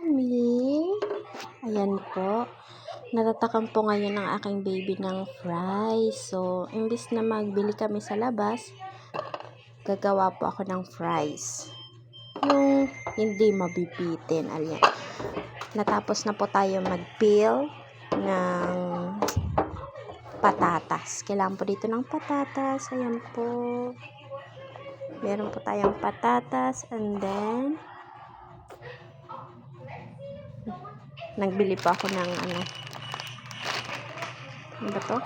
Me? Ayan po. Natatakan po ngayon ng aking baby ng fries. So, imbis na magbili kami sa labas, gagawa po ako ng fries. Yung hindi mabibitin. Ayan. Natapos na po tayo mag-peel ng patatas. Kailangan po dito ng patatas. Ayan po. Meron po tayong patatas and then nagbili pa ako ng ano ba to?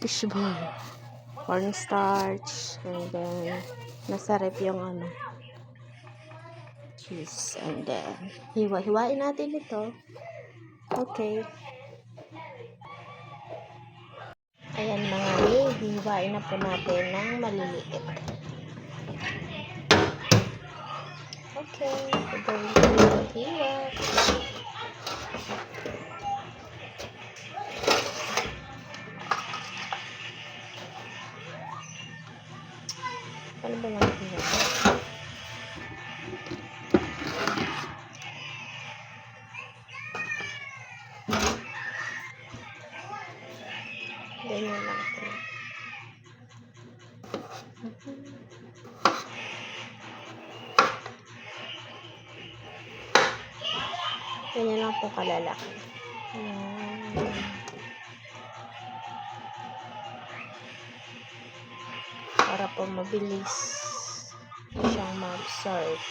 Fishball. Cornstarch. And then nasa rep yung ano cheese. And then hiwa-hiwain natin ito. Okay. Ayan mga hiwain na po natin ng maliliit. Okay. Gagawin ko yung hiwa. Ano ba lang hiwa? Ganyan lang ito. Ganyan lang po kalalaki. Para po mabilis siyang ma-absorb.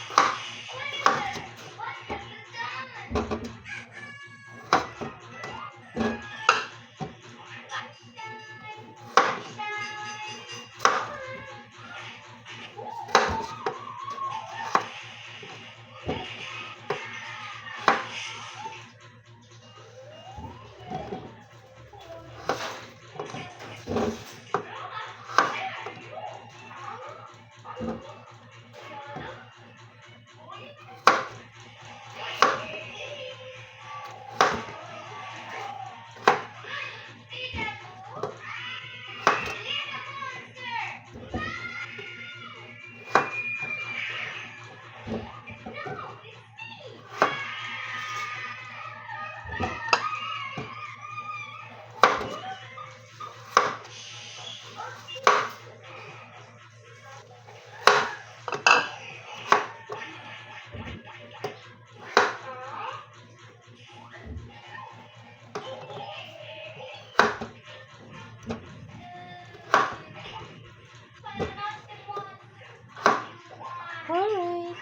Alright.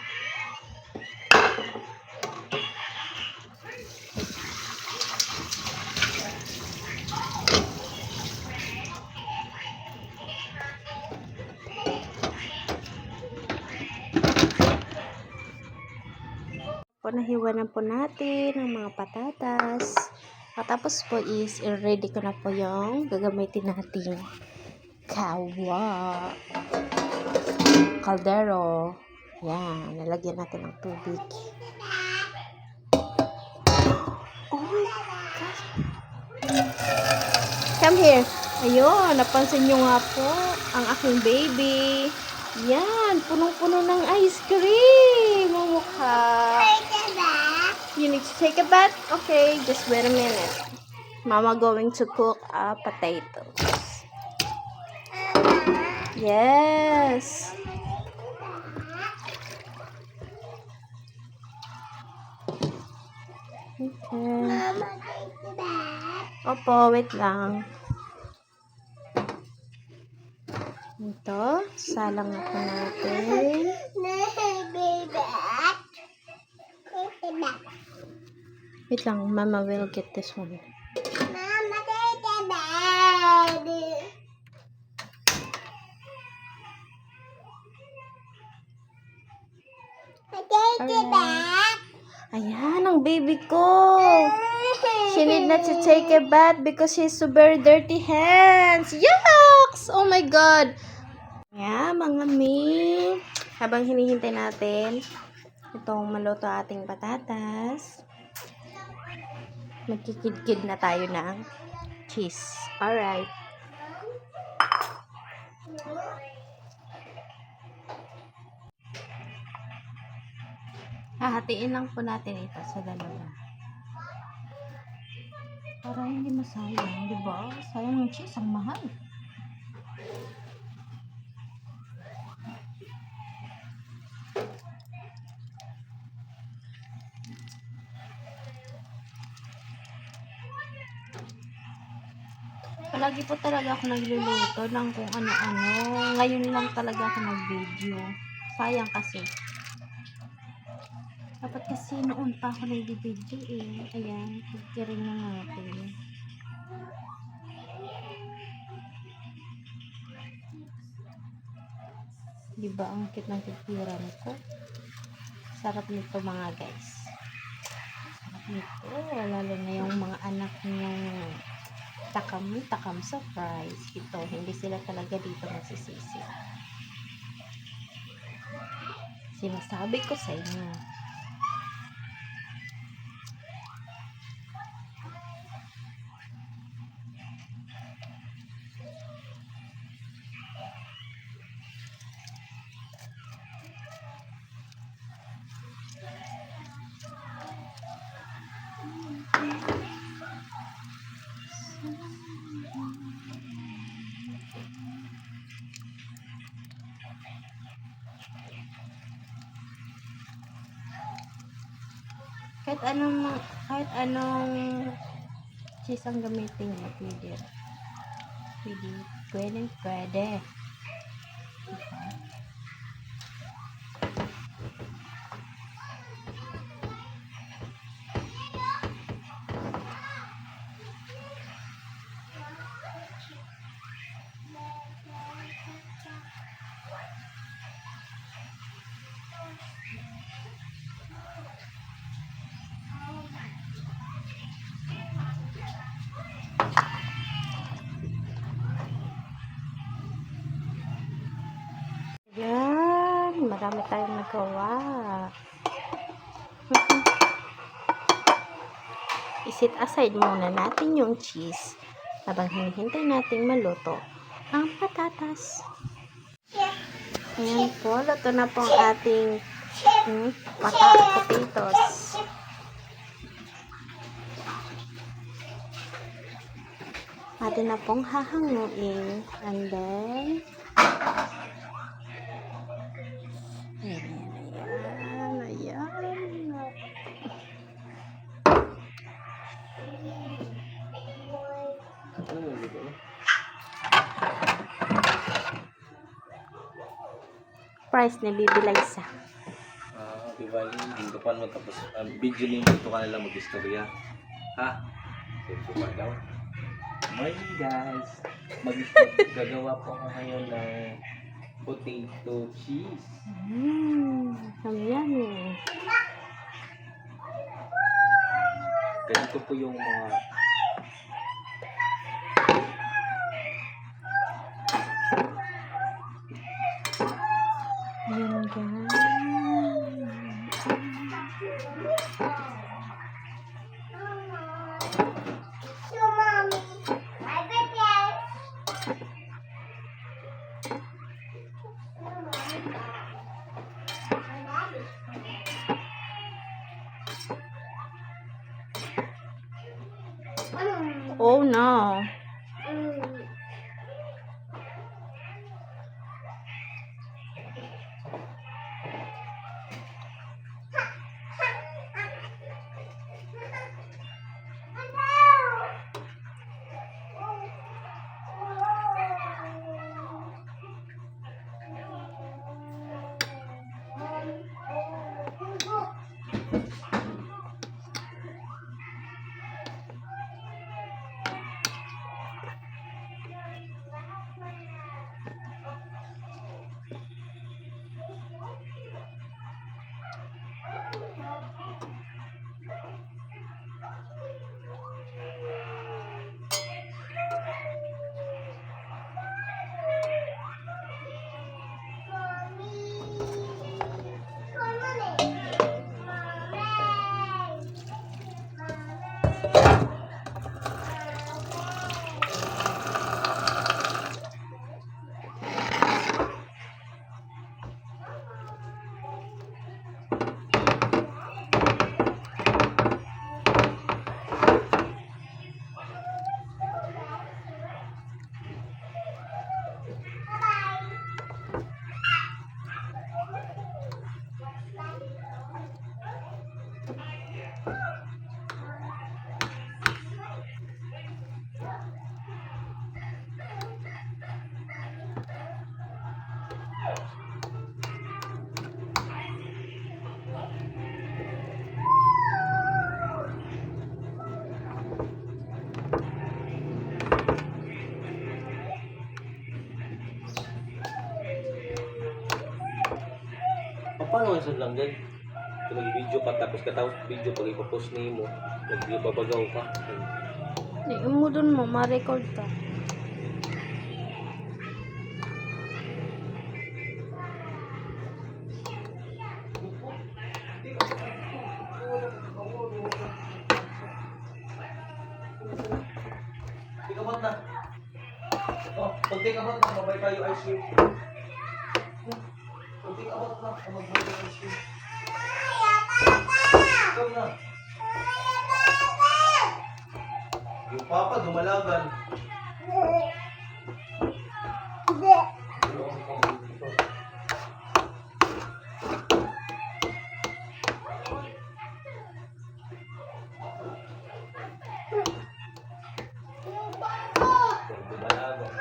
Nahiwa na po natin ang mga patatas. Tapos po is ready ko na po yung gagamitin natin kaldero. Yan, nalagyan natin ng tubig. Oh my gosh. Come here. Ayun, napansin nyo nga po ang aking baby. Yan, punong-puno ng ice cream. Ang mukha. You need to take a bath? Okay, just wait a minute. Mama going to cook potatoes. Yes. Okay. Mama, take a bath. Opo, wait lang. Ito, salang ako natin. Wait lang, Mama will get this one. Mama, take a bath. Take a bath. Ayan, ang baby ko. She need not to take a bath because she's so very dirty hands. Yucks! Oh my God. Yeah, mga mi. Habang hinihintay natin itong maluto ating patatas, magkikidkid na tayo ng cheese. Alright. Hahatiin lang po natin ito sa dalawa. Para hindi masayang, di ba? Sayang ng cheese, ang mahal. Palagi po talaga ako nagluluto ng kung ano-ano. Ngayon lang talaga ako nag-video. Sayang kasi. Dapat kasi noon pa ako nag-video eh. Ayan, pagkiring na natin. Diba ang cute ng picturean ko? Sarap nito mga guys. Sarap nito. Lalo na yung mga anak niyong takam sa fries. Ito, hindi sila talaga dito masisisi. Sinasabi ko sa inyo. Kahit anong cheese ang gamitin niya, pwede. Diba? Yan, marami tayong nagawa. Isit aside muna natin yung cheese habang hinihintay natin maluto ang patatas. Ayan po, luto na po ang ating potatoes. Atin na pong hahanguin. And then, ayan. Price na bibilay sa. Diwali, hindi pa naman tapos. Video niyo dito ka nalang mag-istorya. Ha? Dito pa daw. Morning guys. Gagawa po ako ngayon ng potato cheese. Yummy. Ganito po yung mga Ayan guys. Oh no. Paano nga sa lang dyan? Ito nag-video ka tapos katapos video pag ipapost ni mo, nagbabagaw ka. Mo dun mo, ma-record ka. Tikabot na. Oh, pag tikabot na, mabay tayo ice cream. Pag tikabot na, mabay tayo ice cream. Ikaw na. Yung papa, dumalagan. Dumalagan.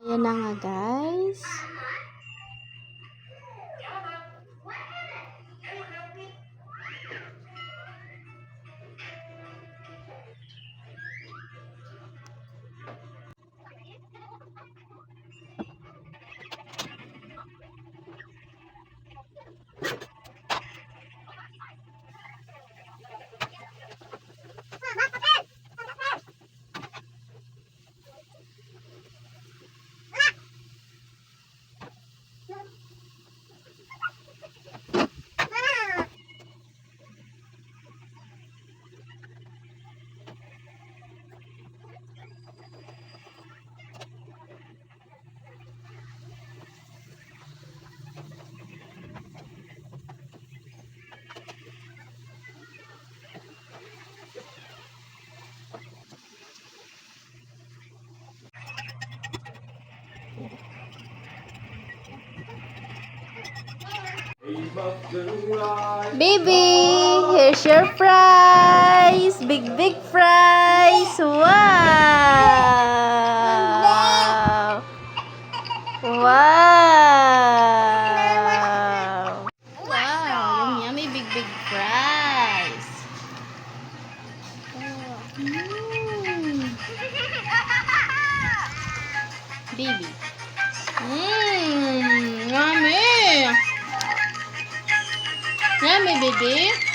Ayan na nga guys. Baby, here's your fries. Big, big fries. Wow. Wow. Wow. Yummy, big, big fries. Baby. Yummy. Yummy, baby.